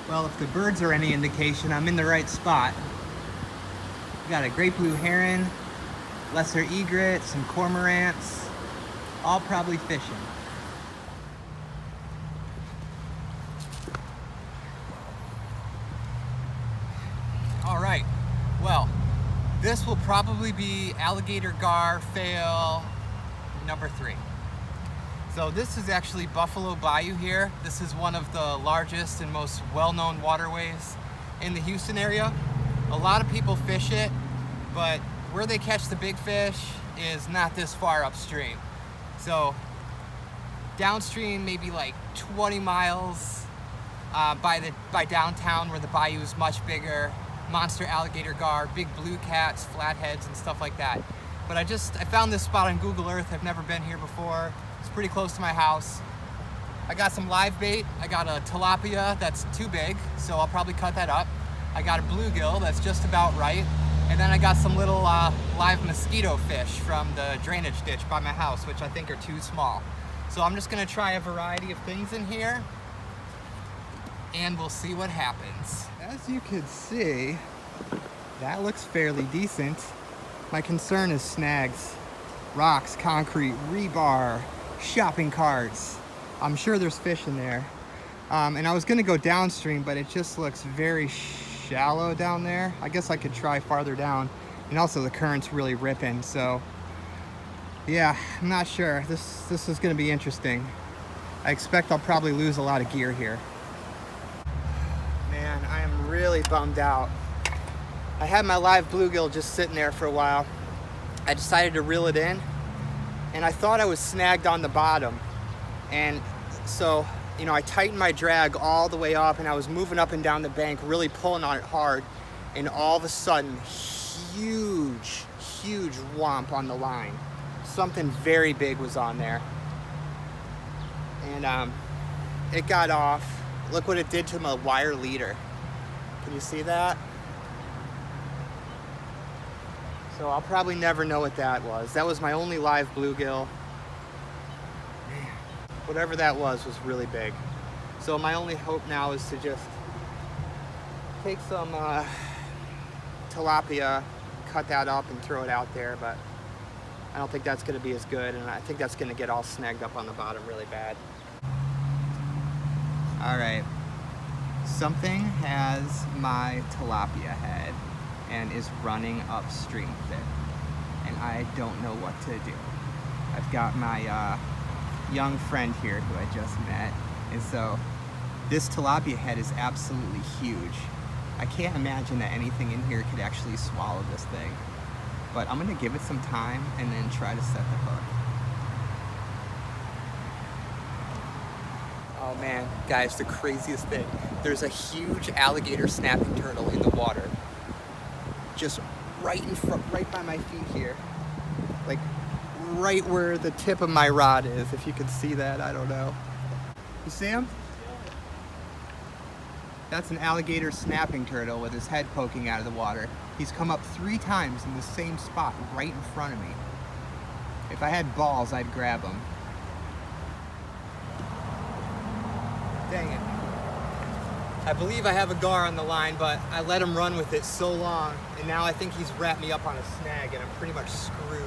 Well, if the birds are any indication, I'm in the right spot. We got a great blue heron, lesser egret, some cormorants, all probably fishing. All right, well, this will probably be Alligator Gar FAIL number 3. So this is actually Buffalo Bayou here. This is one of the largest and most well-known waterways in the Houston area. A lot of people fish it, but where they catch the big fish is not this far upstream. So downstream, maybe like 20 miles by downtown, where the bayou is much bigger. Monster alligator gar, big blue cats, flatheads, and stuff like that. But I found this spot on Google Earth. I've never been here before. It's pretty close to my house. I got some live bait. I got a tilapia that's too big, so I'll probably cut that up. I got a bluegill that's just about right. And then I got some little live mosquito fish from the drainage ditch by my house, which I think are too small. So I'm just gonna try a variety of things in here, and we'll see what happens. As you can see, that looks fairly decent. My concern is snags, rocks, concrete, rebar, shopping carts. I'm sure there's fish in there. And I was gonna go downstream, but it just looks very shallow down there. I guess I could try farther down. And also the current's really ripping, so yeah, I'm not sure. This is gonna be interesting. I expect I'll probably lose a lot of gear here. Man, I am really bummed out. I had my live bluegill just sitting there for a while. I decided to reel it in, and I thought I was snagged on the bottom. And so, you know, I tightened my drag all the way up, and I was moving up and down the bank, really pulling on it hard, and all of a sudden, huge whomp on the line. Something very big was on there. And it got off. Look what it did to my wire leader. Can you see that? So I'll probably never know what that was. That was my only live bluegill. Man, whatever that was really big. So my only hope now is to just take some tilapia, cut that up and throw it out there, but I don't think that's gonna be as good, and I think that's gonna get all snagged up on the bottom really bad. All right, something has my tilapia head and is running upstream with it, and I don't know what to do. I've got my young friend here who I just met, and so this tilapia head is absolutely huge. I can't imagine that anything in here could actually swallow this thing, but I'm gonna give it some time and then try to set the hook. Oh man, guys, the craziest thing. There's a huge alligator snapping turtle in the water. Just right in front, right by my feet here. Like right where the tip of my rod is, if you can see that, I don't know. You see him? That's an alligator snapping turtle with his head poking out of the water. He's come up 3 times in the same spot right in front of me. If I had balls, I'd grab him. Dang it. I believe I have a gar on the line, but I let him run with it so long, and now I think he's wrapped me up on a snag, and I'm pretty much screwed.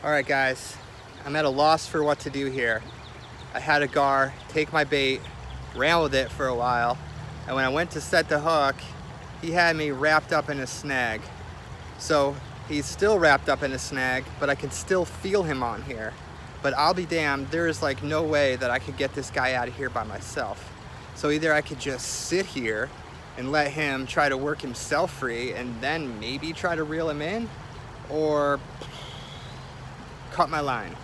All right, guys, I'm at a loss for what to do here. I had a gar take my bait, ran with it for a while, and when I went to set the hook, he had me wrapped up in a snag. So he's still wrapped up in a snag, but I can still feel him on here. But I'll be damned, there is like no way that I could get this guy out of here by myself. So either I could just sit here and let him try to work himself free and then maybe try to reel him in, or cut my line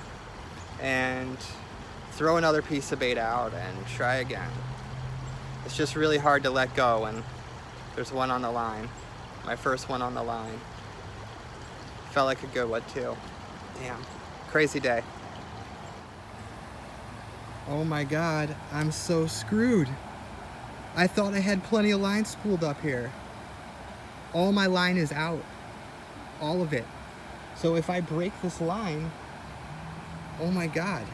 and throw another piece of bait out and try again. It's just really hard to let go when there's one on the line. My first one on the line. Felt like a good one too. Damn, crazy day. Oh my God, I'm so screwed. I thought I had plenty of line spooled up here. all my line is out, all of it. So if I break this line, oh my God,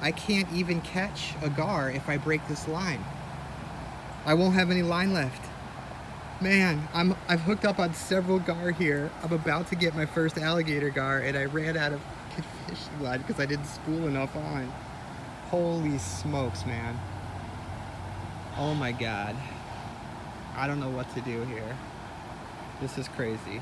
I can't even catch a gar if I break this line. I won't have any line left. Man, I've hooked up on several gar here. I'm about to get my first alligator gar and I ran out of fishing line because I didn't spool enough on. Holy smokes, man. Oh my God. I don't know what to do here. This is crazy.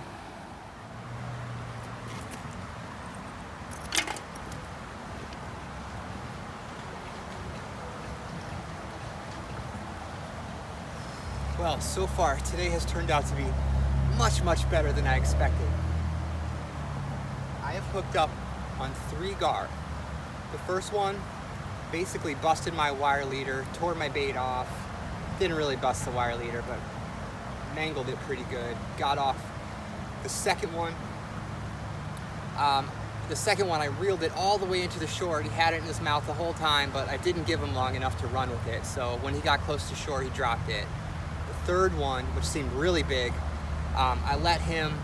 Well, so far, today has turned out to be much, much better than I expected. I have hooked up on 3 gar. The first one basically busted my wire leader, tore my bait off. Didn't really bust the wire leader, but mangled it pretty good. Got off. The second one, I reeled it all the way into the shore. He had it in his mouth the whole time, but I didn't give him long enough to run with it. So when he got close to shore, he dropped it. The third one, which seemed really big, I let him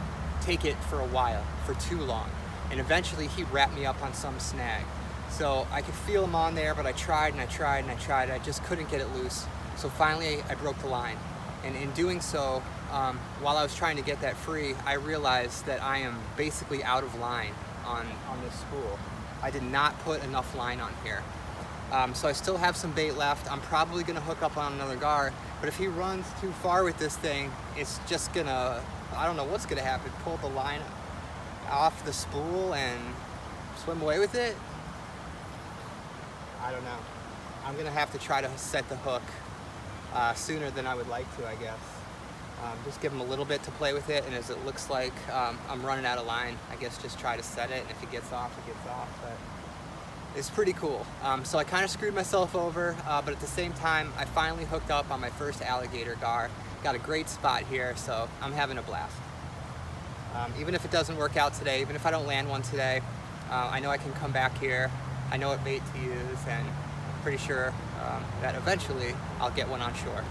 take it for a while, for too long. And eventually he wrapped me up on some snag. So I could feel him on there, but I tried and I tried and I tried. I just couldn't get it loose. So finally I broke the line. And in doing so, while I was trying to get that free, I realized that I am basically out of line on this spool. I did not put enough line on here. So I still have some bait left. I'm probably gonna hook up on another gar, but if he runs too far with this thing, it's just gonna, I don't know what's gonna happen, pull the line off the spool and swim away with it? I don't know. I'm gonna have to try to set the hook sooner than I would like to, I guess. Just give him a little bit to play with it, and as it looks like I'm running out of line, I guess just try to set it, and if it gets off, it gets off. But it's pretty cool. So I kind of screwed myself over, but at the same time, I finally hooked up on my first alligator gar. Got a great spot here, so I'm having a blast. Even if it doesn't work out today, even if I don't land one today, I know I can come back here. I know what bait to use, and I'm pretty sure that eventually I'll get one on shore.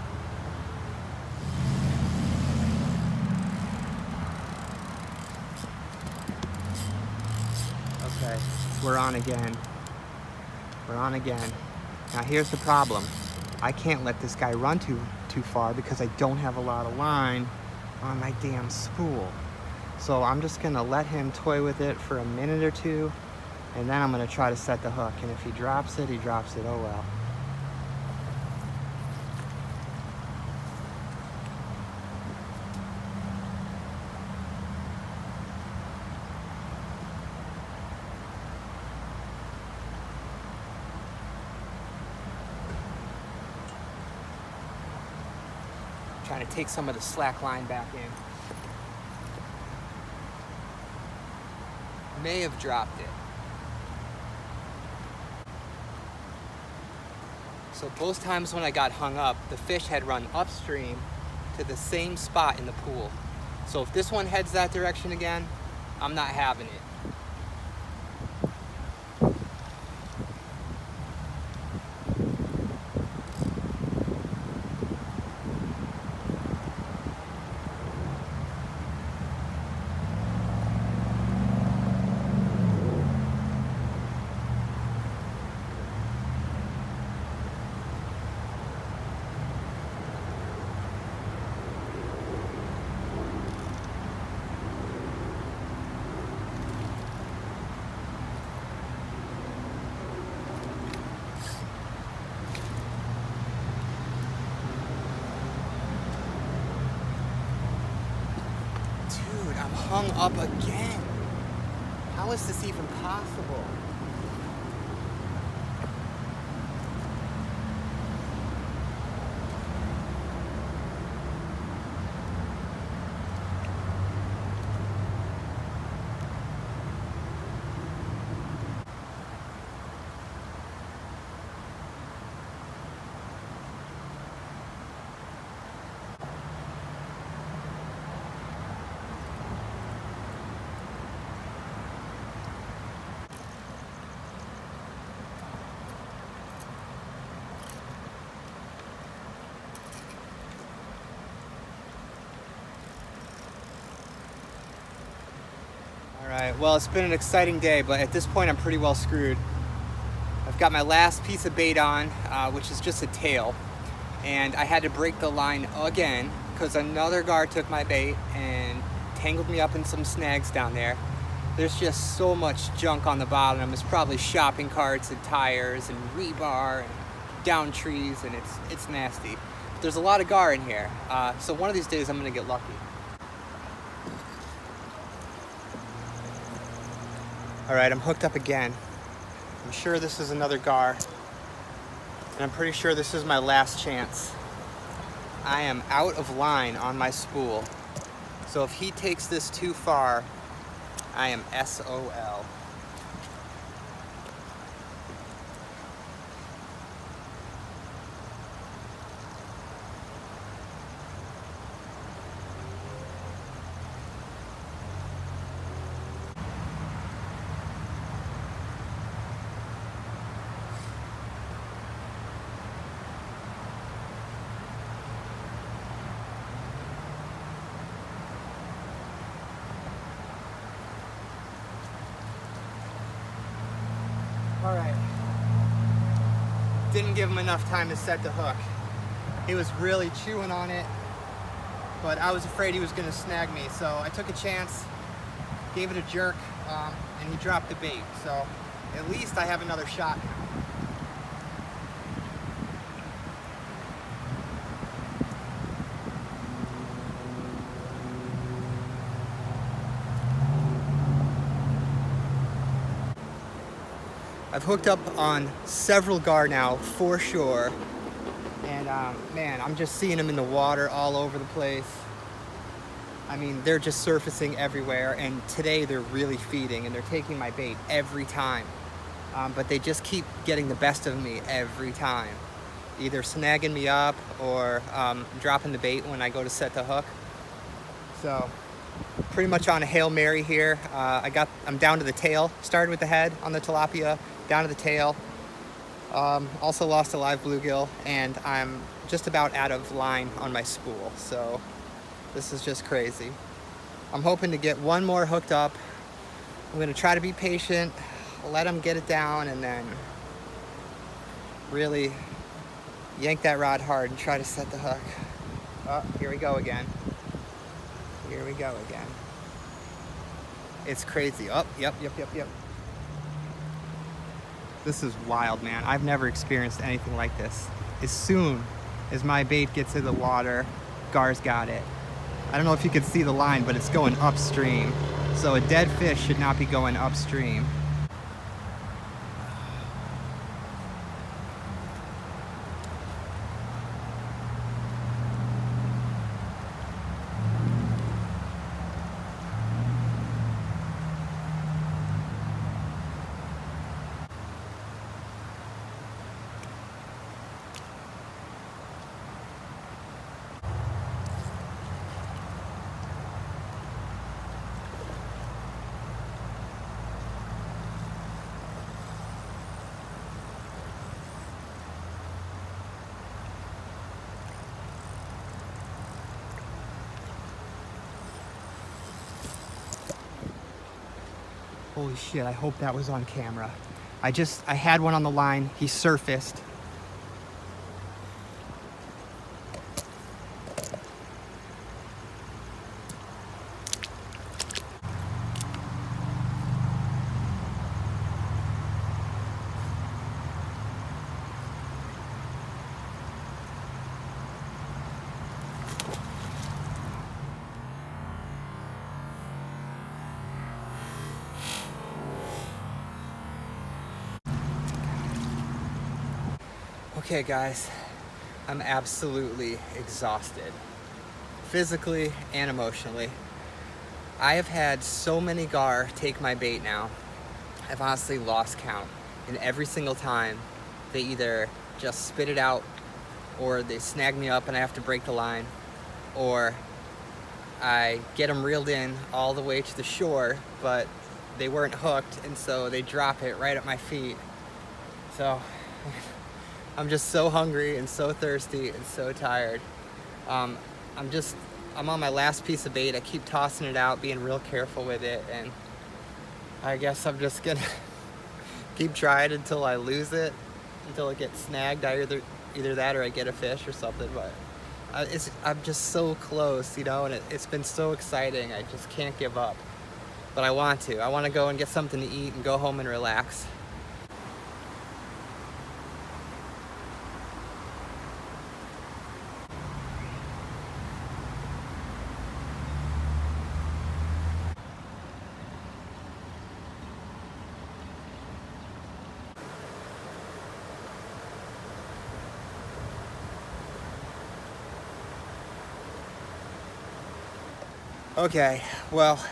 Okay, we're on again. We're on again. Now here's the problem. I can't let this guy run too far because I don't have a lot of line on my damn spool. So I'm just gonna let him toy with it for a minute or two, and then I'm gonna try to set the hook. And if he drops it, he drops it, oh well. Trying to take some of the slack line back in. May have dropped it. So both times when I got hung up, the fish had run upstream to the same spot in the pool. So if this one heads that direction again, I'm not having it. I'm hung up again. How is this even possible? right, well, it's been an exciting day, but at this point I'm pretty well screwed. I've got my last piece of bait on, which is just a tail, and I had to break the line again because another gar took my bait and tangled me up in some snags down there. There's just so much junk on the bottom. It's probably shopping carts and tires and rebar and down trees, and it's nasty. But there's a lot of gar in here, so one of these days I'm gonna get lucky. All right, I'm hooked up again. I'm sure this is another gar, and I'm pretty sure this is my last chance. I am out of line on my spool, so if he takes this too far, I am SOL. All right, didn't give him enough time to set the hook. He was really chewing on it, but I was afraid he was gonna snag me, so I took a chance, gave it a jerk, and he dropped the bait. So at least I have another shot now. I've hooked up on several gar now, for sure. And man, I'm just seeing them in the water all over the place. I mean, they're just surfacing everywhere, and today they're really feeding and they're taking my bait every time. But they just keep getting the best of me every time. Either snagging me up or dropping the bait when I go to set the hook. So, pretty much on a Hail Mary here. I'm down to the tail, started with the head on the tilapia, down to the tail. Also lost a live bluegill, and I'm just about out of line on my spool. So this is just crazy. I'm hoping to get one more hooked up. I'm gonna try to be patient, let him get it down, and then really yank that rod hard and try to set the hook. Oh, here we go again. Here we go again. It's crazy. Oh, yep. This is wild, man. I've never experienced anything like this. As soon as my bait gets in the water, gar's got it. I don't know if you can see the line, but it's going upstream. So a dead fish should not be going upstream. Holy shit, I hope that was on camera. I had one on the line, he surfaced. Okay guys, I'm absolutely exhausted, physically and emotionally. I have had so many gar take my bait now. I've honestly lost count, and every single time they either just spit it out, or they snag me up and I have to break the line, or I get them reeled in all the way to the shore, but they weren't hooked, and so they drop it right at my feet. So I'm just so hungry and so thirsty and so tired. I'm on my last piece of bait. I keep tossing it out, being real careful with it, and I guess I'm just gonna keep trying until I lose it, until it gets snagged. Either that or I get a fish or something. But I'm just so close, you know, and it's been so exciting. I just can't give up. But I want to. I want to go and get something to eat and go home and relax. Okay, well,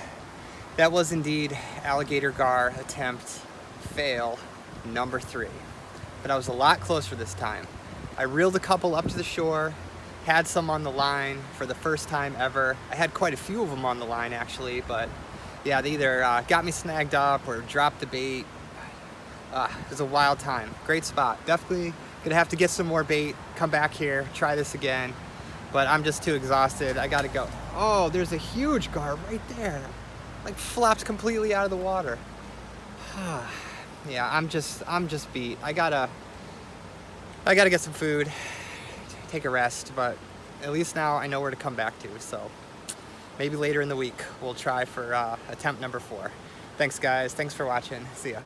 that was indeed Alligator Gar attempt fail number 3. But I was a lot closer this time. I reeled a couple up to the shore, had some on the line for the first time ever. I had quite a few of them on the line actually, but yeah, they either got me snagged up or dropped the bait. It was a wild time. Great spot. Definitely gonna have to get some more bait, come back here, try this again. But I'm just too exhausted. I gotta go. Oh, there's a huge gar right there. Like flopped completely out of the water. Yeah, I'm just beat. I gotta get some food, take a rest, but at least now I know where to come back to. So maybe later in the week we'll try for attempt number 4. Thanks guys, thanks for watching. See ya.